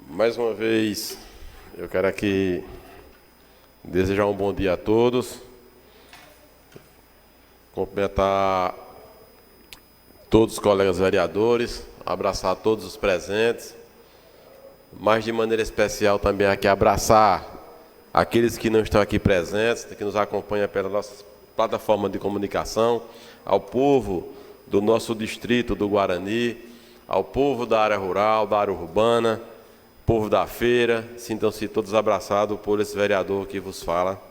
Mais uma vez, eu quero aqui desejar um bom dia a todos, cumprimentar todos os colegas vereadores, abraçar todos os presentes, mas de maneira especial também aqui abraçar aqueles que não estão aqui presentes, que nos acompanham pela nossa plataforma de comunicação, ao povo do nosso distrito do Guarani, ao povo da área rural, da área urbana, povo da feira. Sintam-se todos abraçados por esse vereador que vos fala.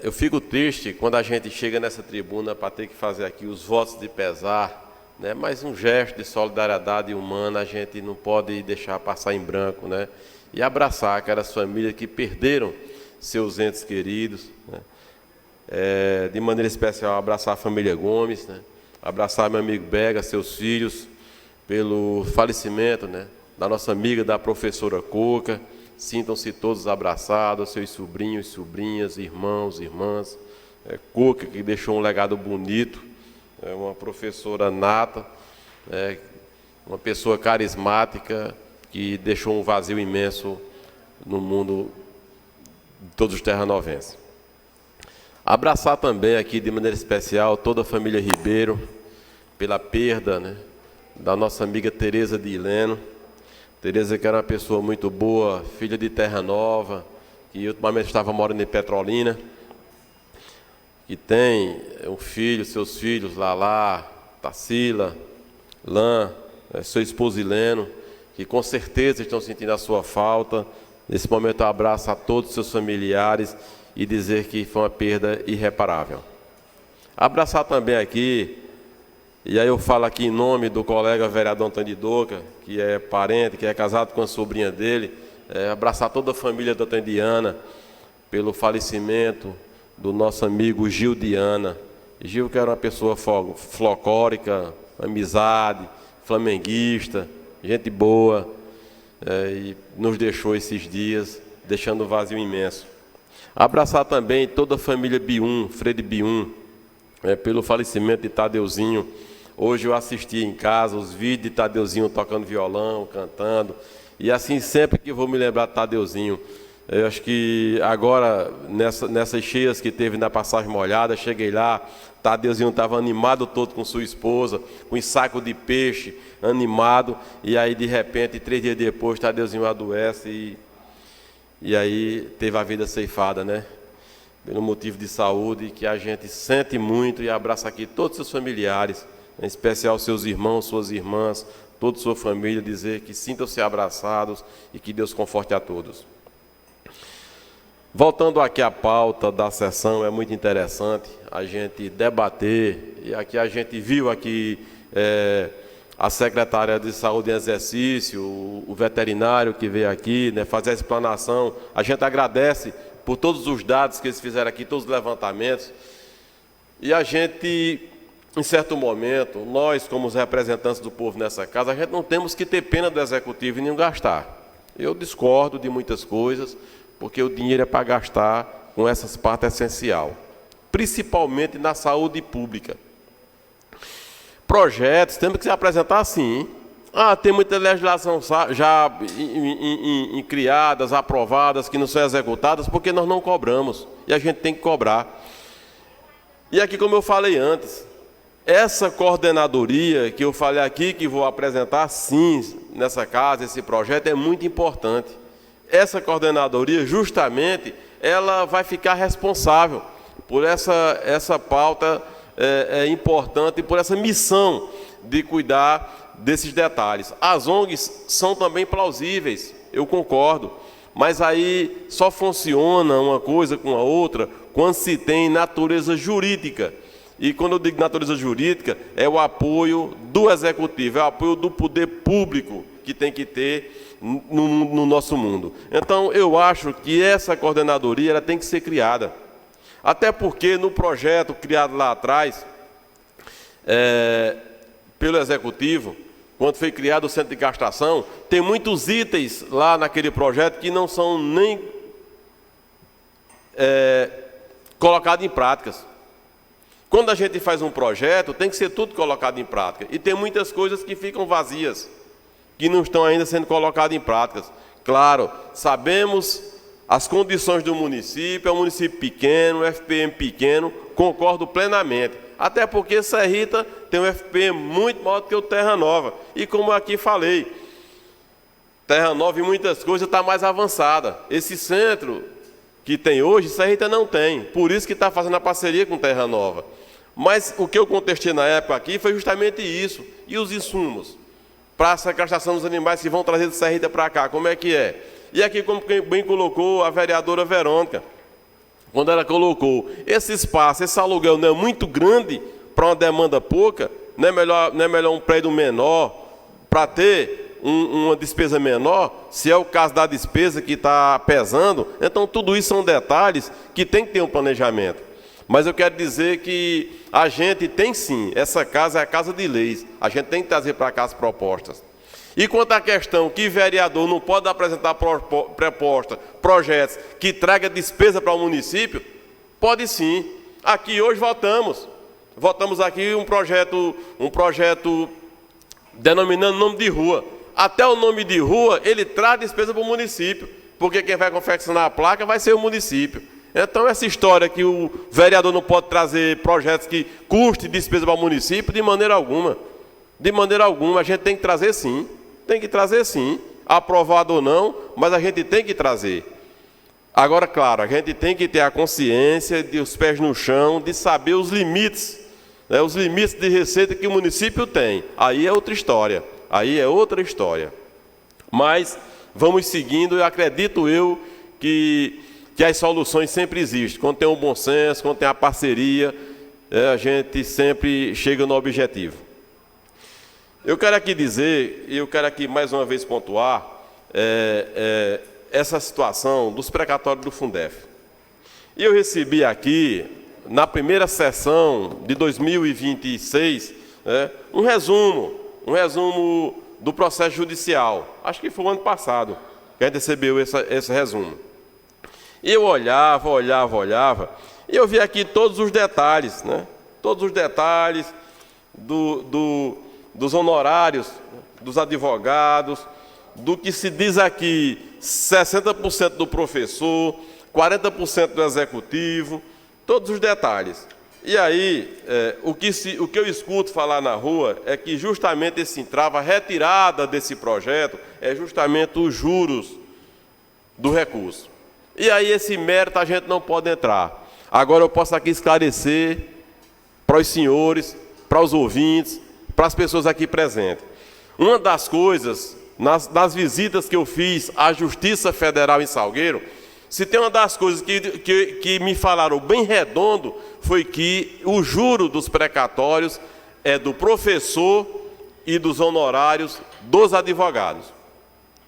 Eu fico triste quando a gente chega nessa tribuna para ter que fazer aqui os votos de pesar, né? Mas um gesto de solidariedade humana a gente não pode deixar passar em branco, né? E abraçar aquelas famílias que perderam seus entes queridos, né? De maneira especial abraçar a família Gomes, né? Abraçar meu amigo Bega, seus filhos, pelo falecimento, né, da nossa amiga, da professora Coca. Sintam-se todos abraçados, seus sobrinhos, sobrinhas, irmãos, irmãs. Coca, que deixou um legado bonito, uma professora nata, uma pessoa carismática, que deixou um vazio imenso no mundo de todos os terranovenses. Abraçar também aqui, de maneira especial, toda a família Ribeiro, pela perda, né, da nossa amiga Tereza de Hileno. Tereza, que era uma pessoa muito boa, filha de Terra Nova, que ultimamente estava morando em Petrolina, que tem um filho, seus filhos, Lalá, Tarsila, Lã, seu esposo Hileno, que com certeza estão sentindo a sua falta. Nesse momento eu abraço a todos os seus familiares e dizer que foi uma perda irreparável. Abraçar também aqui, e aí eu falo aqui em nome do colega vereador Antônio de Doca, que é parente, que é casado com a sobrinha dele, abraçar toda a família da Tandiana pelo falecimento do nosso amigo Gil Diana. Gil, que era uma pessoa folclórica, amizade, flamenguista, gente boa, e nos deixou esses dias, deixando um vazio imenso. Abraçar também toda a família Bium, Frede Bium, pelo falecimento de Tadeuzinho. Hoje eu assisti em casa os vídeos de Tadeuzinho tocando violão, cantando, e assim sempre que vou me lembrar de Tadeuzinho. Eu acho que agora, nessas cheias que teve na Passagem Molhada, cheguei lá, Tadeuzinho estava animado todo com sua esposa, com um saco de peixe, animado, e aí de repente, 3 dias depois, Tadeuzinho adoece e aí teve a vida ceifada, né? Pelo motivo de saúde, que a gente sente muito, e abraça aqui todos os seus familiares, em especial seus irmãos, suas irmãs, toda a sua família, dizer que sintam-se abraçados e que Deus conforte a todos. Voltando aqui à pauta da sessão, é muito interessante a gente debater, e aqui a gente viu aqui a secretária de saúde em exercício, o veterinário que veio aqui, né, fazer a explanação. A gente agradece por todos os dados que eles fizeram aqui, todos os levantamentos, e a gente, em certo momento, nós como os representantes do povo nessa casa, a gente não temos que ter pena do executivo e nem gastar. Eu discordo de muitas coisas, porque o dinheiro é para gastar com essas partes essenciais, principalmente na saúde pública. Projetos temos que se apresentar assim. Tem muita legislação já criadas, aprovadas, que não são executadas, porque nós não cobramos, e a gente tem que cobrar. E aqui, como eu falei antes, essa coordenadoria que eu falei aqui, que vou apresentar sim nessa casa, esse projeto é muito importante. Essa coordenadoria, justamente, ela vai ficar responsável por essa pauta importante, por essa missão de cuidar desses detalhes. As ONGs são também plausíveis, eu concordo, mas aí só funciona uma coisa com a outra quando se tem natureza jurídica. E quando eu digo natureza jurídica, é o apoio do executivo, é o apoio do poder público que tem que ter no nosso mundo. Então, eu acho que essa coordenadoria ela tem que ser criada. Até porque no projeto criado lá atrás, pelo executivo, quando foi criado o centro de castração, tem muitos itens lá naquele projeto que não são nem colocados em práticas. Quando a gente faz um projeto, tem que ser tudo colocado em prática. E tem muitas coisas que ficam vazias. que não estão ainda sendo colocadas em práticas. Claro, sabemos as condições do município, é um município pequeno, FPM pequeno, concordo plenamente. Até porque Serrita tem um FPM muito maior do que o Terra Nova. E como eu aqui falei, Terra Nova em muitas coisas está mais avançada. Esse centro que tem hoje, Serrita não tem. Por isso que está fazendo a parceria com Terra Nova. Mas o que eu contestei na época aqui foi justamente isso. E os insumos para a sequestração dos animais que vão trazer de Serrita para cá, como é que é? E aqui, como bem colocou a vereadora Verônica, quando ela colocou, esse espaço, esse aluguel não é muito grande para uma demanda pouca, não é melhor um prédio menor para ter uma despesa menor, se é o caso da despesa que está pesando. Então tudo isso são detalhes que tem que ter um planejamento. Mas eu quero dizer que a gente tem sim, essa casa é a casa de leis, a gente tem que trazer para cá as propostas. E quanto à questão que vereador não pode apresentar projetos que tragam despesa para o município, pode sim. Aqui hoje votamos aqui um projeto denominando nome de rua. Até o nome de rua, ele traz despesa para o município, porque quem vai confeccionar a placa vai ser o município. Então, essa história que o vereador não pode trazer projetos que custem despesa para o município, de maneira alguma. De maneira alguma, a gente tem que trazer sim. Tem que trazer sim, aprovado ou não, mas a gente tem que trazer. Agora, claro, a gente tem que ter a consciência, de os pés no chão, de saber os limites, né, os limites de receita que o município tem. Aí é outra história, Mas vamos seguindo, eu acredito que as soluções sempre existem. Quando tem um bom senso, quando tem a parceria, a gente sempre chega no objetivo. Eu quero aqui dizer, e eu quero aqui mais uma vez pontuar, essa situação dos precatórios do Fundef. E eu recebi aqui, na primeira sessão de 2026, um resumo do processo judicial. Acho que foi o ano passado que a gente recebeu esse resumo. E eu olhava, e eu vi aqui todos os detalhes, todos os detalhes dos honorários dos advogados, do que se diz aqui, 60% do professor, 40% do executivo, todos os detalhes. E aí, o que eu escuto falar na rua é que justamente esse entrave, a retirada desse projeto, é justamente os juros do recurso. E aí esse mérito a gente não pode entrar. Agora eu posso aqui esclarecer para os senhores, para os ouvintes, para as pessoas aqui presentes. Uma das coisas, nas visitas que eu fiz à Justiça Federal em Salgueiro, se tem uma das coisas que me falaram bem redondo, foi que o juro dos precatórios é do professor e dos honorários dos advogados.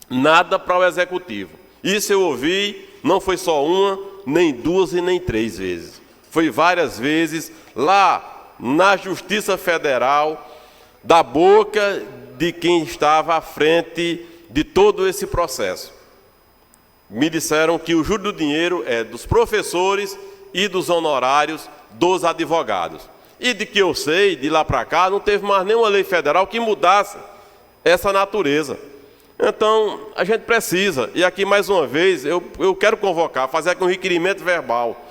Nada para o executivo. Isso eu ouvi, não foi só uma, nem duas e nem três vezes. Foi várias vezes lá na Justiça Federal, da boca de quem estava à frente de todo esse processo. Me disseram que o juro do dinheiro é dos professores e dos honorários dos advogados. E de que eu sei, de lá para cá, não teve mais nenhuma lei federal que mudasse essa natureza. Então, a gente precisa, e aqui mais uma vez, eu quero convocar, fazer aqui um requerimento verbal.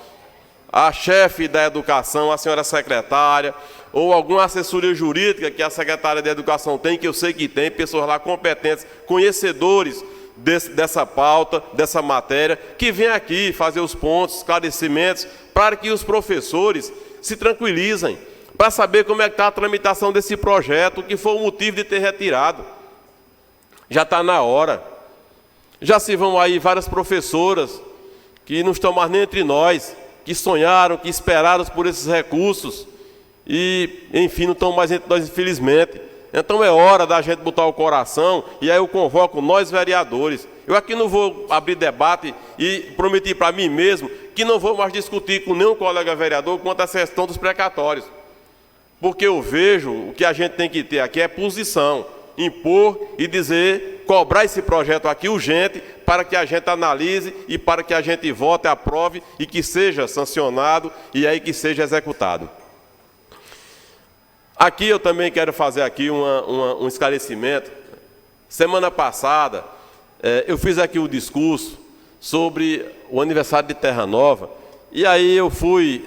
A chefe da educação, a senhora secretária, ou alguma assessoria jurídica que a secretária da educação tem, que eu sei que tem, pessoas lá competentes, conhecedores dessa pauta, dessa matéria, que venham aqui fazer os pontos, esclarecimentos, para que os professores se tranquilizem, para saber como é que está a tramitação desse projeto, o que foi o motivo de ter retirado. Já está na hora. Já se vão aí várias professoras que não estão mais nem entre nós, que sonharam, que esperaram por esses recursos e, enfim, não estão mais entre nós, infelizmente. Então é hora da gente botar o coração, e aí eu convoco nós vereadores. Eu aqui não vou abrir debate e prometi para mim mesmo que não vou mais discutir com nenhum colega vereador quanto à questão dos precatórios. Porque eu vejo o que a gente tem que ter aqui é posição, impor e dizer, cobrar esse projeto aqui urgente para que a gente analise e para que a gente vote, aprove e que seja sancionado e aí que seja executado. Aqui eu também quero fazer aqui um esclarecimento Semana passada, eu fiz aqui um discurso sobre o aniversário de Terra Nova, e aí eu fui,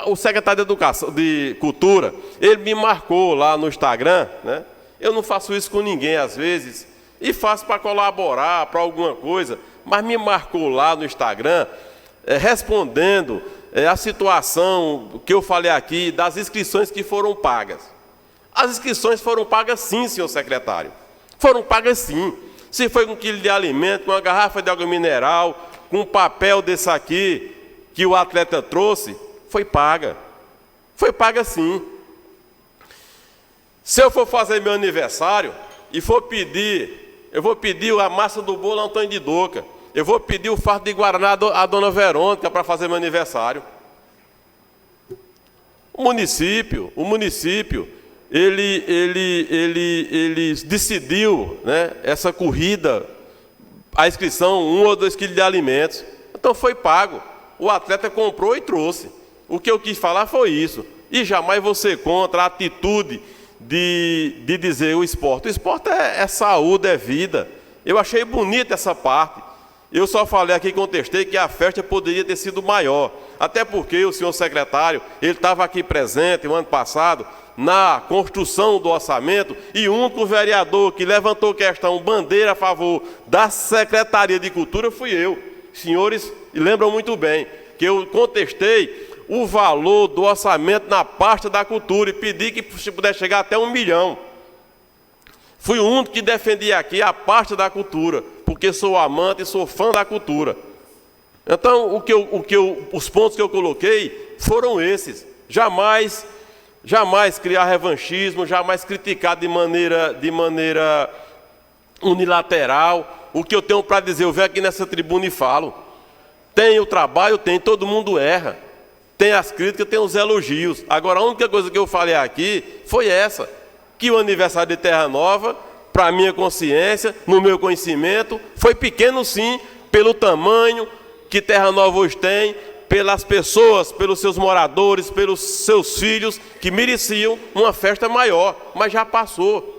o secretário de Educação, de Cultura, ele me marcou lá no Instagram, né? Eu não faço isso com ninguém às vezes, e faço para colaborar, para alguma coisa, mas me marcou lá no Instagram, respondendo a situação que eu falei aqui das inscrições que foram pagas. As inscrições foram pagas sim, senhor secretário. Foram pagas sim. Se foi com 1 quilo de alimento, com uma garrafa de água mineral, com um papel desse aqui que o atleta trouxe, foi paga. Foi paga sim. Se eu for fazer meu aniversário e for pedir, eu vou pedir a massa do bolo Antônio de Doca. Eu vou pedir o fardo de Guaraná à dona Verônica para fazer meu aniversário. O município, ele decidiu, né, essa corrida, a inscrição, 1 ou 2 quilos de alimentos. Então foi pago. O atleta comprou e trouxe. O que eu quis falar foi isso. E jamais vou ser contra a atitude de dizer o esporte. O esporte é saúde, é vida. Eu achei bonita essa parte. Eu só falei aqui, contestei, que a festa poderia ter sido maior. Até porque o senhor secretário, ele estava aqui presente no ano passado, na construção do orçamento, e o único vereador que levantou questão, bandeira a favor da Secretaria de Cultura, fui eu. Senhores lembram muito bem que eu contestei o valor do orçamento na pasta da cultura e pedi que se pudesse chegar até 1 milhão. Fui o único que defendia aqui a pasta da cultura, porque sou amante e sou fã da cultura. Então, os pontos que eu coloquei foram esses. Jamais criar revanchismo, jamais criticar de maneira unilateral. O que eu tenho para dizer, eu venho aqui nessa tribuna e falo. Tem o trabalho, tem, todo mundo erra. Tem as críticas, tem os elogios. Agora, a única coisa que eu falei aqui foi essa, que o aniversário de Terra Nova, para a minha consciência, no meu conhecimento, foi pequeno sim, pelo tamanho que Terra Nova hoje tem, pelas pessoas, pelos seus moradores, pelos seus filhos, que mereciam uma festa maior, mas já passou,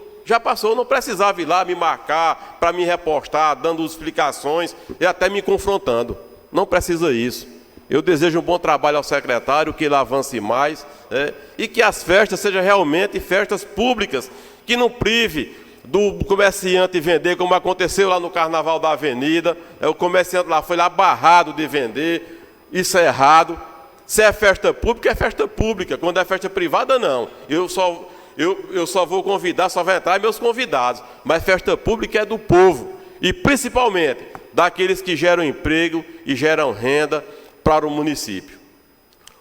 não precisava ir lá me marcar, para me repostar, dando explicações e até me confrontando, não precisa isso. Eu desejo um bom trabalho ao secretário, que ele avance mais, e que as festas sejam realmente festas públicas, que não prive do comerciante vender, como aconteceu lá no Carnaval da Avenida. O comerciante lá foi lá barrado de vender. Isso é errado. Se é festa pública, é festa pública. Quando é festa privada, não. Eu só vou convidar, só vai entrar meus convidados. Mas festa pública é do povo. E principalmente daqueles que geram emprego e geram renda para o município.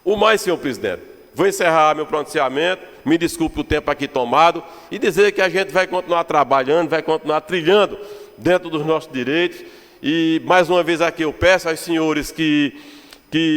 O mais, senhor presidente, vou encerrar meu pronunciamento, me desculpe o tempo aqui tomado, e dizer que a gente vai continuar trabalhando, vai continuar trilhando dentro dos nossos direitos, e mais uma vez aqui eu peço aos senhores que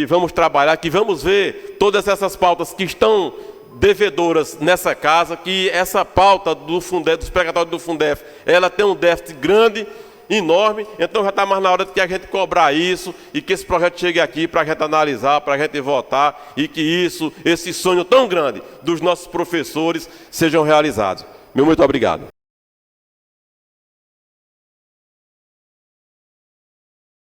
vamos trabalhar, que vamos ver todas essas pautas que estão devedoras nessa casa, que essa pauta do Fundef, dos precatórios do Fundef, ela tem um déficit grande, enorme, então já está mais na hora de que a gente cobrar isso e que esse projeto chegue aqui para a gente analisar, para a gente votar e que esse sonho tão grande dos nossos professores sejam realizados. Meu muito obrigado.